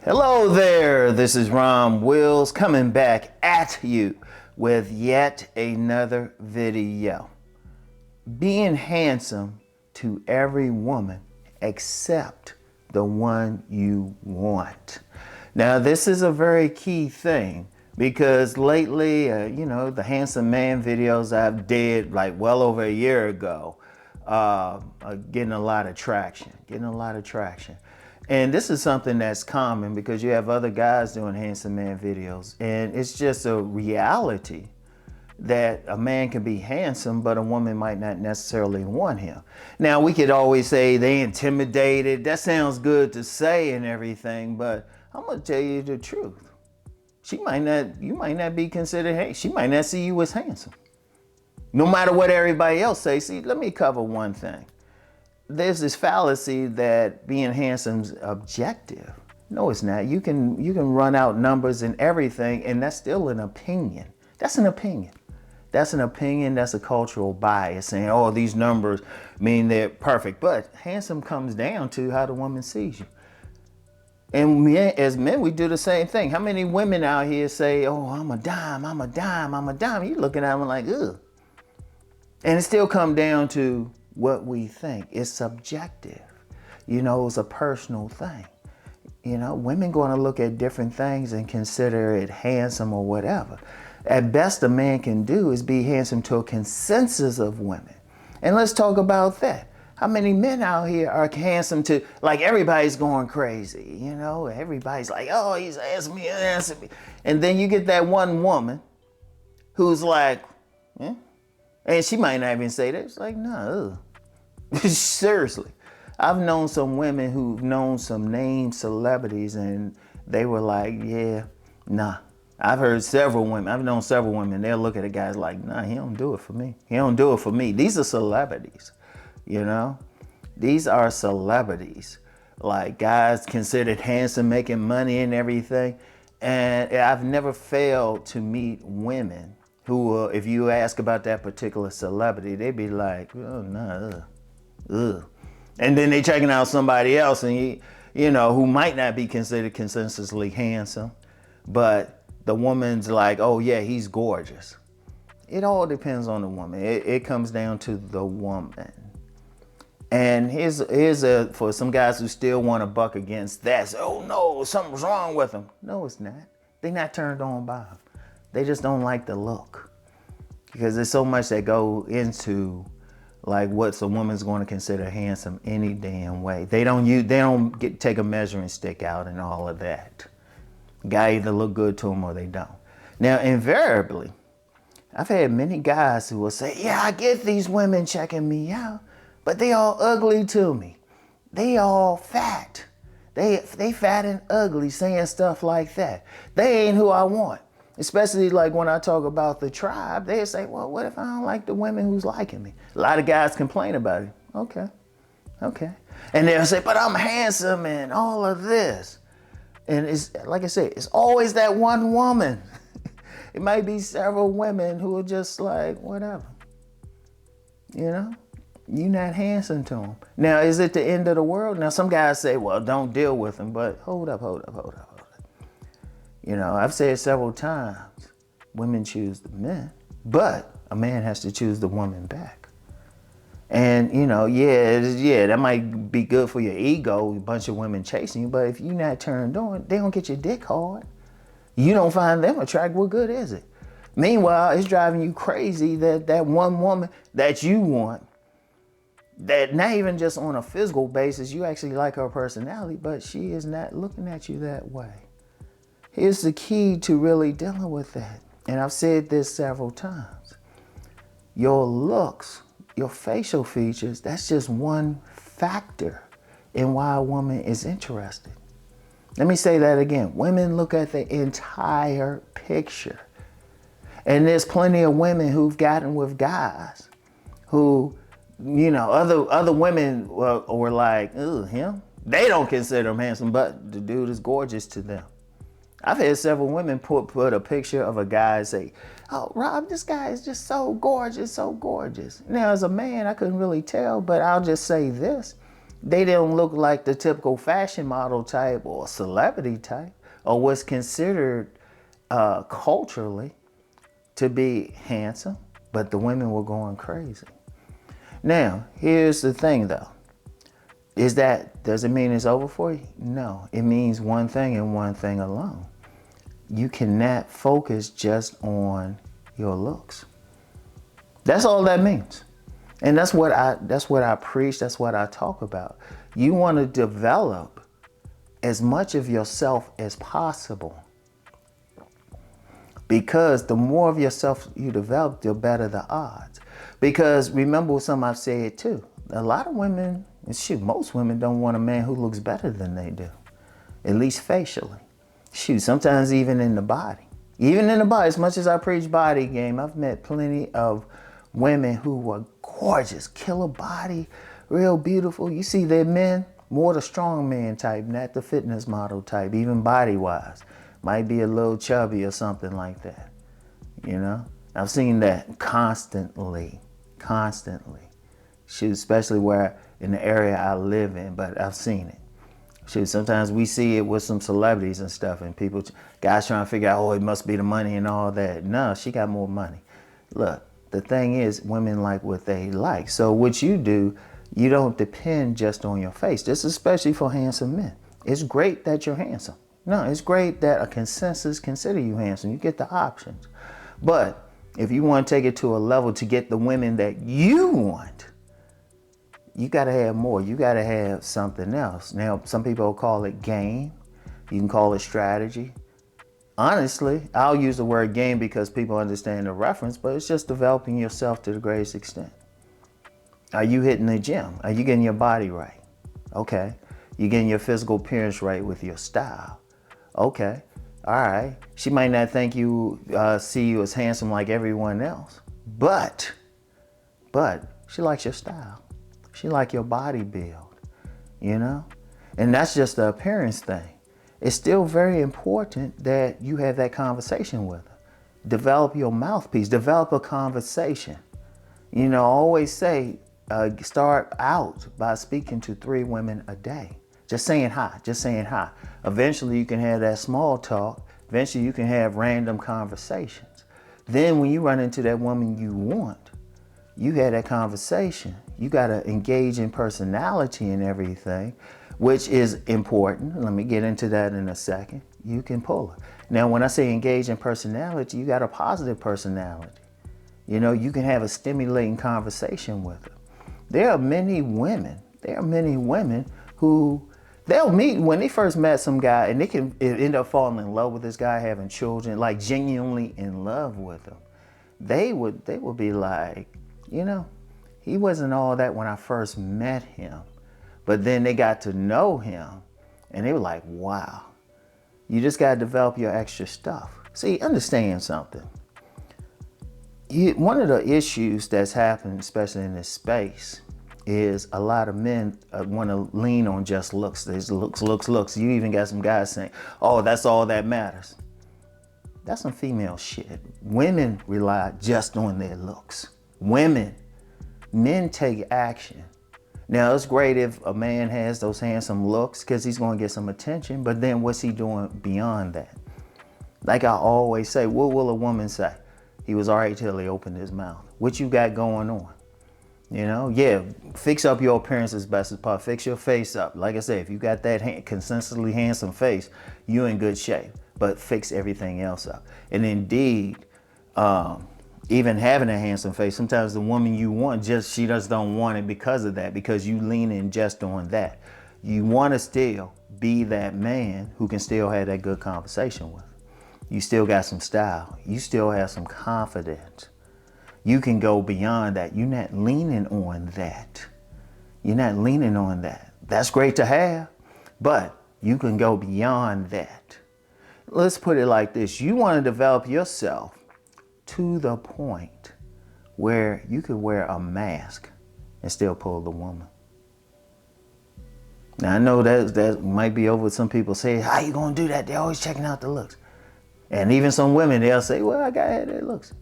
Hello there, this is Rom Wills coming back at you with yet another video. Being handsome to every woman except the one you want. Now this is a very key thing because lately, the handsome man videos I've did like well over a year ago are getting a lot of traction, And this is something that's common because you have other guys doing handsome man videos, and it's just a reality that a man can be handsome, but a woman might not necessarily want him. Now, we could always say they intimidated. That sounds good to say and everything, but I'm gonna tell you the truth. You might not be considered, hey, she might not see you as handsome. No matter what everybody else says. See, let me cover one thing. There's this fallacy that being handsome's objective. No, it's not. You can run out numbers and everything, and that's still an opinion. That's an opinion. That's a cultural bias saying, oh, these numbers mean they're perfect. But handsome comes down to how the woman sees you. And as men, we do the same thing. How many women out here say, oh, I'm a dime. You're looking at them like, ugh. And it still comes down to what we think. It's subjective. It's a personal thing. Women going to look at different things and consider it handsome or whatever. At best, a man can do is be handsome to a consensus of women. And let's talk about that. How many men out here are handsome to, like, everybody's going crazy, Everybody's like, oh, he's handsome, And then you get that one woman who's like, eh? And she might not even say that. It's like, no. Seriously. I've known some women who've known some named celebrities and they were like, yeah, nah. I've known several women, they'll look at a guy like, nah, he don't do it for me. These are celebrities, These are celebrities. Like guys considered handsome, making money and everything. And I've never failed to meet women who, if you ask about that particular celebrity, they'd be like, oh, no, ugh. And then they checking out somebody else and, who might not be considered consensusly handsome, but the woman's like, oh, yeah, he's gorgeous. It all depends on the woman. It comes down to the woman. And here's for some guys who still want to buck against that. Say, oh, no, something's wrong with them. No, it's not. They're not turned on by them. They just don't like the look because there's so much that go into like what's a woman's going to consider handsome any damn way. They don't take a measuring stick out and all of that. Guy either look good to them or they don't. Now, invariably, I've had many guys who will say, yeah, I get these women checking me out, but they all ugly to me. They all fat. They fat and ugly saying stuff like that. They ain't who I want. Especially like when I talk about the tribe, they say, well, what if I don't like the women who's liking me? A lot of guys complain about it. Okay. And they'll say, but I'm handsome and all of this. And it's like I said, it's always that one woman. It might be several women who are just like, whatever. You're not handsome to them. Now, is it the end of the world? Now, some guys say, well, don't deal with them. But hold up. I've said several times, women choose the men, but a man has to choose the woman back. And, that might be good for your ego, a bunch of women chasing you, but if you're not turned on, they don't get your dick hard. You don't find them attractive, what good is it? Meanwhile, it's driving you crazy that one woman that you want, that not even just on a physical basis, you actually like her personality, but she is not looking at you that way. Here's the key to really dealing with that. And I've said this several times. Your looks, your facial features, that's just one factor in why a woman is interested. Let me say that again. Women look at the entire picture. And there's plenty of women who've gotten with guys who, other women were like, ooh, him? They don't consider him handsome, but the dude is gorgeous to them. I've had several women put a picture of a guy and say, oh, Rob, this guy is just so gorgeous. Now, as a man, I couldn't really tell, but I'll just say this. They don't look like the typical fashion model type or celebrity type or what's considered culturally to be handsome, but the women were going crazy. Now, here's the thing though. Does it mean it's over for you? No, it means one thing and one thing alone. You cannot focus just on your looks. That's all that means. And that's what I preach, that's what I talk about. You want to develop as much of yourself as possible. Because the more of yourself you develop, the better the odds. Because remember something I've said too. A lot of women, most women don't want a man who looks better than they do. At least facially. Sometimes even in the body. Even in the body, as much as I preach body game, I've met plenty of women who were gorgeous, killer body, real beautiful. You see their men, more the strong man type, not the fitness model type, even body-wise. Might be a little chubby or something like that. You know? I've seen that constantly. Especially where in the area I live in, but I've seen it. Sometimes we see it with some celebrities and stuff, and guys trying to figure out, oh, it must be the money and all that. No, she got more money. Look, the thing is, women like what they like. So what you do, you don't depend just on your face. This is especially for handsome men. It's great that you're handsome. No, it's great that a consensus consider you handsome. You get the options. But if you want to take it to a level to get the women that you want, you got to have more. You got to have something else. Now, some people call it game. You can call it strategy. Honestly, I'll use the word game because people understand the reference, but it's just developing yourself to the greatest extent. Are you hitting the gym? Are you getting your body right? Okay. You getting your physical appearance right with your style? Okay. All right. She might not think see you as handsome like everyone else, but she likes your style. She like your body build, you know? And that's just the appearance thing. It's still very important that you have that conversation with her. Develop your mouthpiece, develop a conversation. You know, I always say, start out by speaking to 3 women a day. Just saying hi. Eventually you can have that small talk. Eventually you can have random conversations. Then when you run into that woman you want, you had that conversation. You got to engage in personality and everything, which is important. Let me get into that in a second. You can pull her. Now, when I say engage in personality, you got a positive personality. You know, you can have a stimulating conversation with her. There are many women who they'll meet when they first met some guy and they can end up falling in love with this guy, having children, like genuinely in love with him. They would be like, you know, he wasn't all that when I first met him, but then they got to know him and they were like, wow, you just got to develop your extra stuff. See, understand something. One of the issues that's happened, especially in this space, is a lot of men want to lean on just looks. There's looks. You even got some guys saying, oh, that's all that matters. That's some female shit. Women rely just on their looks. Men take action. Now, it's great if a man has those handsome looks because he's going to get some attention, but then what's he doing beyond that? Like I always say, what will a woman say? He was all right till he opened his mouth. What you got going on? You know, yeah, fix up your appearance as best as possible. Fix your face up. Like I said, if you got that consistently handsome face, you're in good shape. But fix everything else up. And indeed, even having a handsome face, sometimes the woman you want, she just don't want it because of that, because you lean in just on that. You want to still be that man who can still have that good conversation with. You still got some style. You still have some confidence. You can go beyond that. You're not leaning on that. That's great to have, but you can go beyond that. Let's put it like this. You want to develop yourself to the point where you could wear a mask and still pull the woman. Now, I know that might be over. Some people say, how you going to do that? They're always checking out the looks. And even some women, they'll say, well, I got that looks.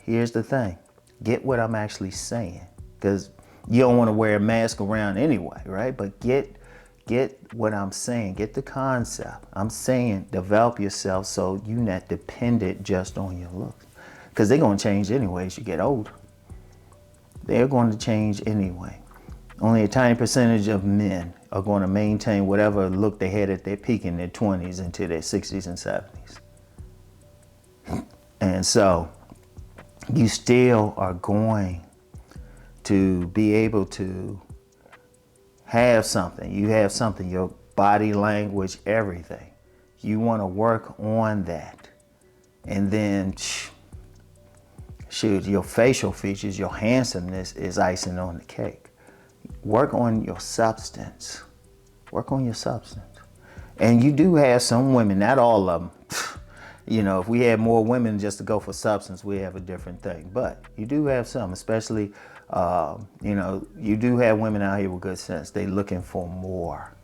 Here's the thing. Get what I'm actually saying. Because You don't want to wear a mask around anyway, right? But get what I'm saying. Get the concept. I'm saying develop yourself so you're not dependent just on your looks. Because they're going to change anyway as you get older. They're going to change anyway. Only a tiny percentage of men are going to maintain whatever look they had at their peak in their 20s into their 60s and 70s. And so you still are going to be able to have something. You have something, your body language, everything. You want to work on that. And then, shoot, your facial features, your handsomeness is icing on the cake. Work on your substance. Work on your substance. And you do have some women, not all of them. You know, if we had more women just to go for substance, we have a different thing. But you do have some, especially, you know, you do have women out here with good sense. They looking for more.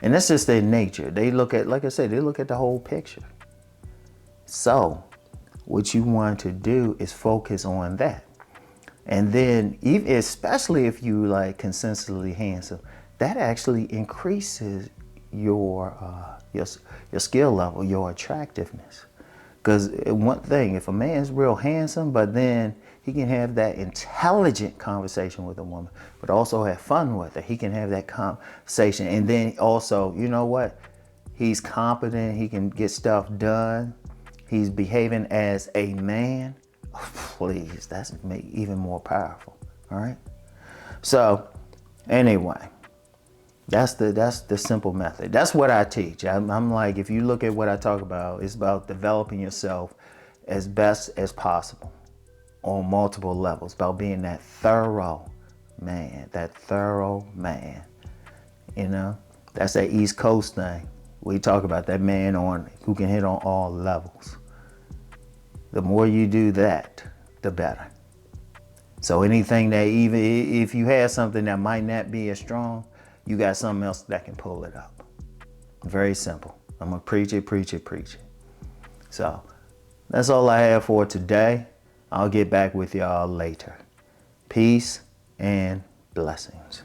And that's just their nature. They look at, like I said, they look at the whole picture. So what you want to do is focus on that. And then, especially if you like consistently handsome, that actually increases your skill level, your attractiveness. Because one thing, if a man's real handsome, but then he can have that intelligent conversation with a woman, but also have fun with her. He can have that conversation, and then also, you know what? He's competent. He can get stuff done. He's behaving as a man. Please, that's even more powerful. All right. So, anyway, that's the simple method. That's what I teach. I'm like, if you look at what I talk about, it's about developing yourself as best as possible on multiple levels. About being that thorough man. You know, that's that East Coast thing. We talk about that man who can hit on all levels. The more you do that, the better. So anything that, even if you have something that might not be as strong, you got something else that can pull it up. Very simple. I'm gonna preach it. So that's all I have for today. I'll get back with y'all later. Peace and blessings.